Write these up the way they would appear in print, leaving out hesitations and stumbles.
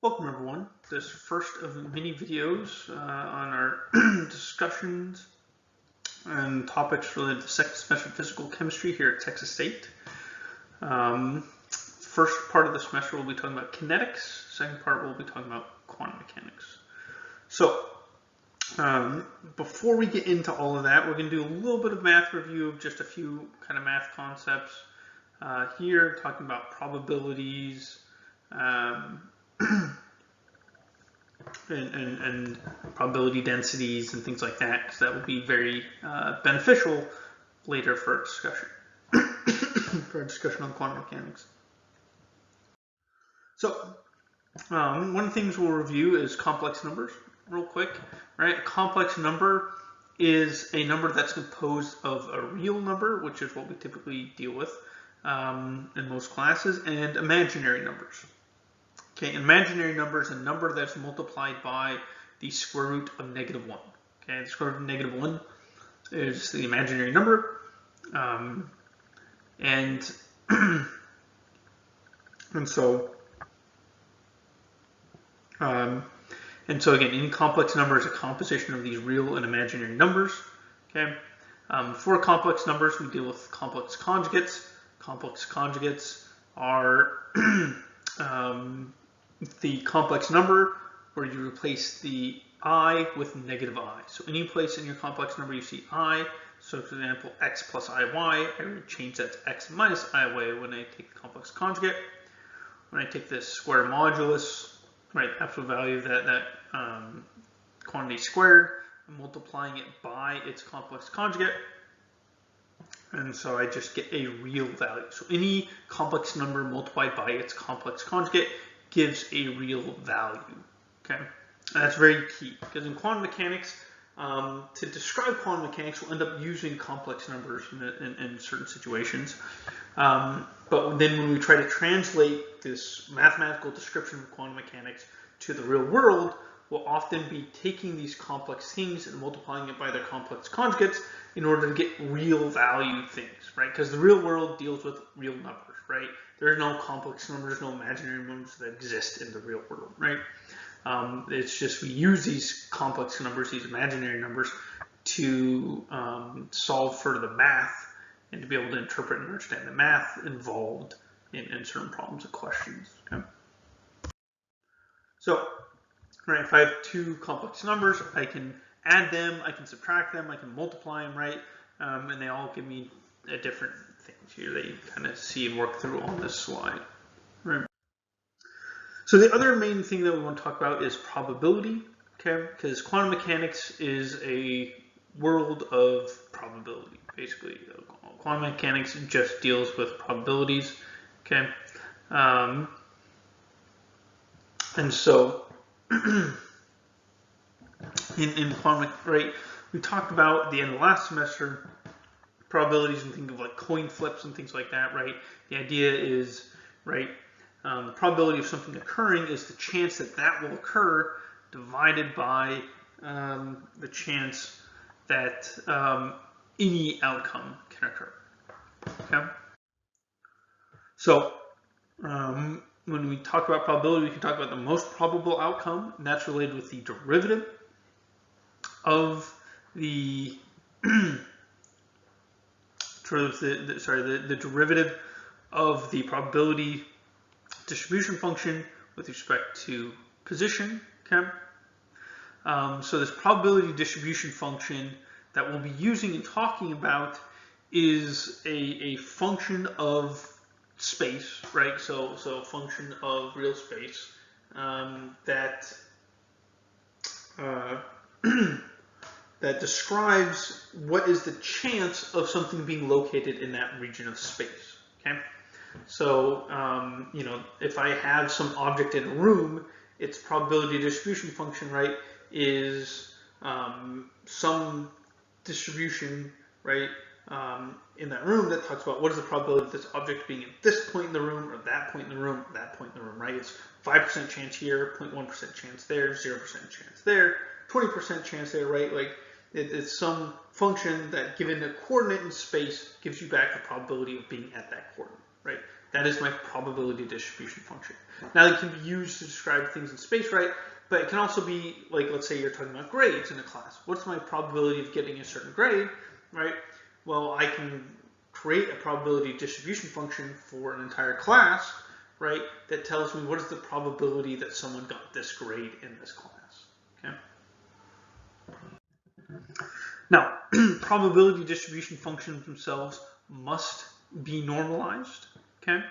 Welcome everyone to this first of many videos on our discussions and topics related to second semester physical chemistry here at Texas State. First part of the semester we'll be talking about kinetics, second part we'll be talking about quantum mechanics. So before we get into all of that, we're going to do a little bit of math review of just a few kind of math concepts here, talking about probabilities, and probability densities and things like that, because that will be very beneficial later for our discussion, for our discussion on quantum mechanics. So one of the things we'll review is complex numbers real quick, right? A complex number is a number that's composed of a real number, which is what we typically deal with in most classes, and imaginary numbers. Okay, imaginary number is a number that's multiplied by the square root of -1. Okay, the square root of -1 is the imaginary number, and so again, any complex number is a composition of these real and imaginary numbers. Okay, for complex numbers, we deal with complex conjugates. Complex conjugates are the complex number where you replace the I with -I. So any place in your complex number you see I, so for example, x plus iy, I would change that to x minus iy when I take the complex conjugate. When I take the square modulus, right, absolute value of that quantity squared, I'm multiplying it by its complex conjugate, and so I just get a real value. So any complex number multiplied by its complex conjugate gives a real value. Okay, and that's very key, because in quantum mechanics, to describe quantum mechanics, we'll end up using complex numbers in certain situations. But then when we try to translate this mathematical description of quantum mechanics to the real world, we'll often be taking these complex things and multiplying it by their complex conjugates in order to get real value things, right? Because the real world deals with real numbers, right? There's no complex numbers, no imaginary numbers that exist in the real world, right? It's just we use these complex numbers, these imaginary numbers, to solve for the math and to be able to interpret and understand the math involved in certain problems and questions. Okay? So, right, if I have two complex numbers, I can add them, I can subtract them, I can multiply them, right? And they all give me a different things here that you kind of see and work through on this slide. Right. So the other main thing that we want to talk about is probability, okay? Because quantum mechanics is a world of probability, basically. Quantum mechanics just deals with probabilities, okay? And so in quantum, right, we talked about at the end of last semester probabilities and think of like coin flips and things like that, right? The idea is, right, the probability of something occurring is the chance that that will occur divided by the chance that any outcome can occur. Okay? So when we talk about probability, we can talk about the most probable outcome, and that's related with the derivative of the the derivative of the probability distribution function with respect to position. Okay, so this probability distribution function that we'll be using and talking about is a function of space, right? So a function of real space that that describes what is the chance of something being located in that region of space. Okay, so you know, if I have some object in a room, its probability distribution function, right, is some distribution, right, in that room that talks about what is the probability of this object being at this point in the room, or that point in the room, or that point in the room, right? It's 5% chance here, 0.1% chance there, 0% chance there, 20% chance there, right? Like it's some function that, given a coordinate in space, gives you back the probability of being at that coordinate, right? That is my probability distribution function. Now it can be used to describe things in space, right? But it can also be like, let's say you're talking about grades in a class. What's my probability of getting a certain grade, right? Well, I can create a probability distribution function for an entire class, right? That tells me what is the probability that someone got this grade in this class, okay? Now, probability distribution functions themselves must be normalized, okay?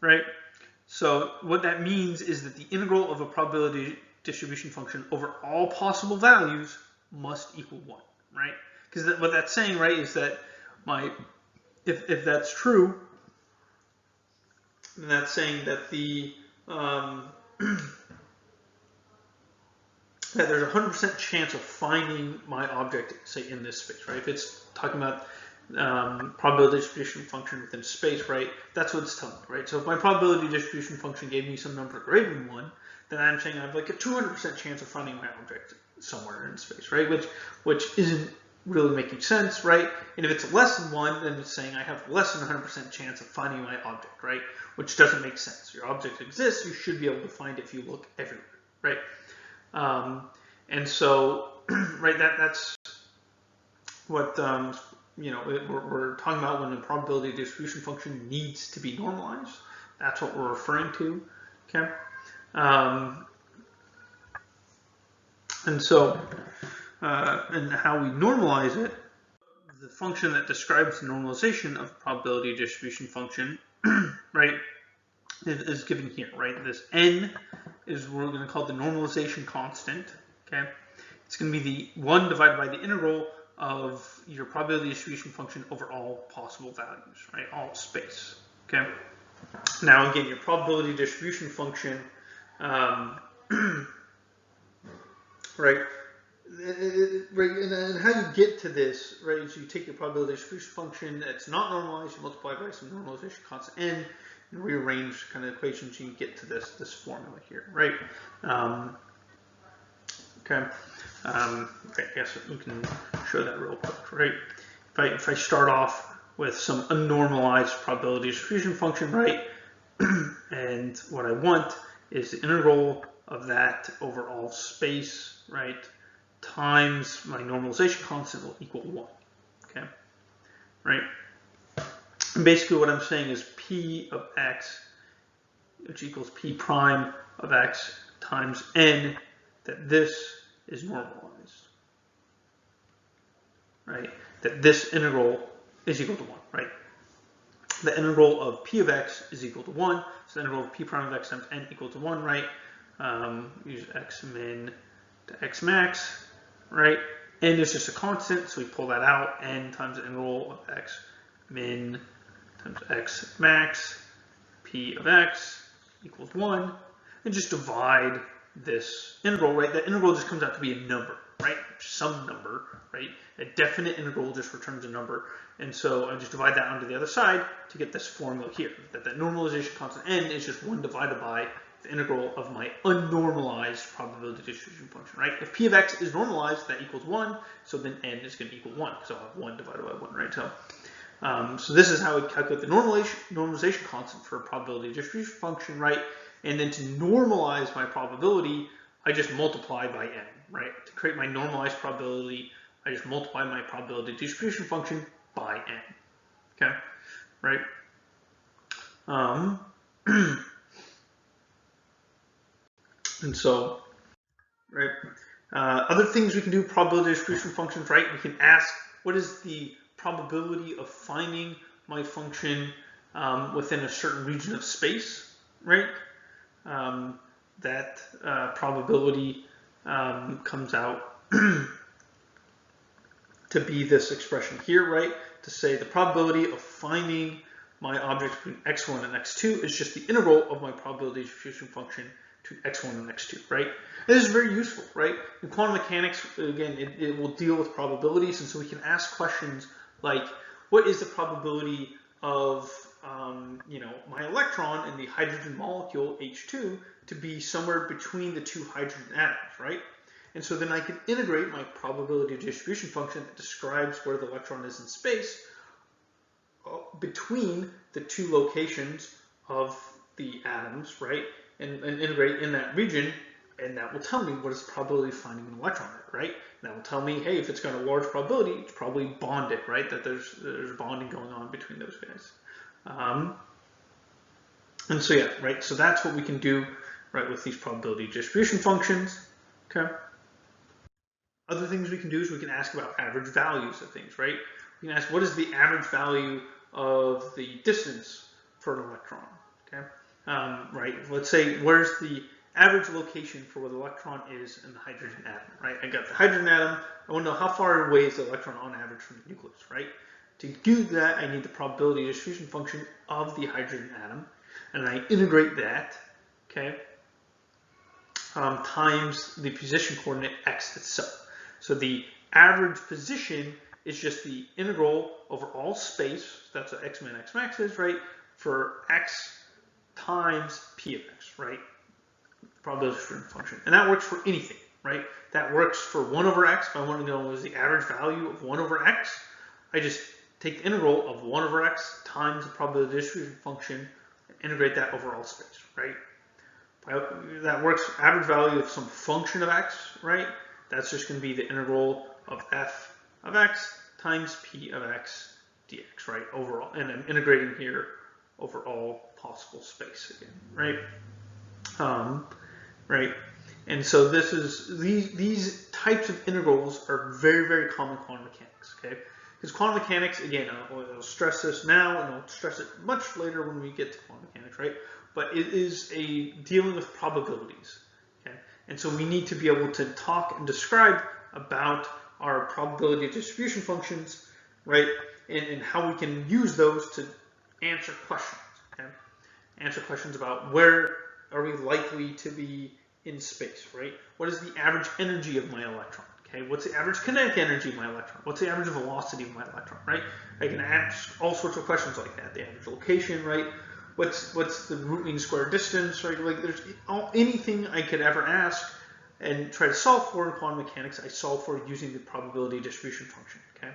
Right? So what that means is that the integral of a probability distribution function over all possible values must equal 1, right? Because what that's saying, right, is that if that's true, then that's saying that the that there's a 100% chance of finding my object, say, in this space, right? If it's talking about probability distribution function within space, right? That's what it's telling me, right? So if my probability distribution function gave me some number greater than 1, then I'm saying I have like a 200% chance of finding my object somewhere in space, right? Which isn't really making sense, right? And if it's less than 1, then it's saying I have less than 100% chance of finding my object, right? Which doesn't make sense. Your object exists, you should be able to find it if you look everywhere, right? And so, right, that's what, we're talking about when the probability distribution function needs to be normalized. That's what we're referring to, okay? And so, and how we normalize it, the function that describes the normalization of the probability distribution function, right, is given here, right? This n is what we're going to call the normalization constant, okay? It's going to be the 1 divided by the integral of your probability distribution function over all possible values, right? All space, okay? Now, again, your probability distribution function, right? And how you get to this, right, is you take your probability distribution function that's not normalized, you multiply by some normalization constant n, and rearrange kind of equations, you get to this formula here, right? Okay. Okay, I guess we can show that real quick, right? If I start off with some unnormalized probability distribution function, right, and what I want is the integral of that over all space, right, times my normalization constant will equal 1, okay, right? And basically what I'm saying is p of x, which equals p prime of x times n, that this is normalized, right? That this integral is equal to 1, right? The integral of p of x is equal to 1, so the integral of p prime of x times n equal to 1, right? Use x min to x max, right? N is just a constant, so we pull that out. N times the integral of x min times x max, p of x equals 1, and just divide this integral, right? That integral just comes out to be a number, right? Some number, right? A definite integral just returns a number. And so I just divide that onto the other side to get this formula here, that the normalization constant n is just 1 divided by the integral of my unnormalized probability distribution function, right? If p of x is normalized, that equals 1, so then n is going to equal 1, because I'll have 1 divided by 1, right? So this is how we calculate the normalization constant for a probability distribution function, right? And then to normalize my probability, I just multiply by n, right? To create my normalized probability, I just multiply my probability distribution function by n, okay? Right? And so, right, other things we can do, probability distribution functions, right? We can ask, what is the probability of finding my function within a certain region of space, right? That probability comes out to be this expression here, right? To say the probability of finding my object between x1 and x2 is just the integral of my probability distribution function to x1 and x2, right? And this is very useful, right? In quantum mechanics, again, it will deal with probabilities, and so we can ask questions like, what is the probability of my electron in the hydrogen molecule H2 to be somewhere between the two hydrogen atoms, right? And so then I can integrate my probability distribution function that describes where the electron is in space between the two locations of the atoms, right, and integrate in that region, and that will tell me what is the probability of finding an electron there, right? And that will tell me, hey, if it's got a large probability, it's probably bonded, right? That there's bonding going on between those guys. And so yeah, right. So that's what we can do, right, with these probability distribution functions. Okay. Other things we can do is we can ask about average values of things, right? We can ask what is the average value of the distance for an electron, okay? Right, let's say where's the average location for where the electron is in the hydrogen atom, right? I got the hydrogen atom, I want to know how far away is the electron on average from the nucleus, right? To do that, I need the probability distribution function of the hydrogen atom, and I integrate that, okay, times the position coordinate x itself. So the average position is just the integral over all space, that's what x min x max is, right, for x times p of x, right, probability distribution function. And that works for anything, right? That works for 1 over x. If I want to know what is the average value of 1 over x, I just take the integral of 1 over x times the probability distribution function and integrate that over all space, right? That works for average value of some function of x, right? That's just going to be the integral of f of x times p of x dx, right? Overall, and I'm integrating here over all possible space again, right? Right, and so this is these types of integrals are very, very common in quantum mechanics, okay? Because quantum mechanics, again, I'll stress this now, and I'll stress it much later when we get to quantum mechanics, right? But it is a dealing with probabilities, okay? And so we need to be able to talk and describe about our probability distribution functions, right? And how we can use those to answer questions, okay? Answer questions about where are we likely to be in space, right? What is the average energy of my electron? Okay, what's the average kinetic energy of my electron? What's the average velocity of my electron, right? I can ask all sorts of questions like that. The average location, right? What's the root mean square distance, right? Like there's anything I could ever ask and try to solve for in quantum mechanics, I solve for using the probability distribution function, okay?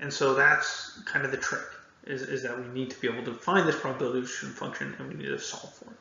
And so that's kind of the trick, is that we need to be able to find this probability distribution function and we need to solve for it.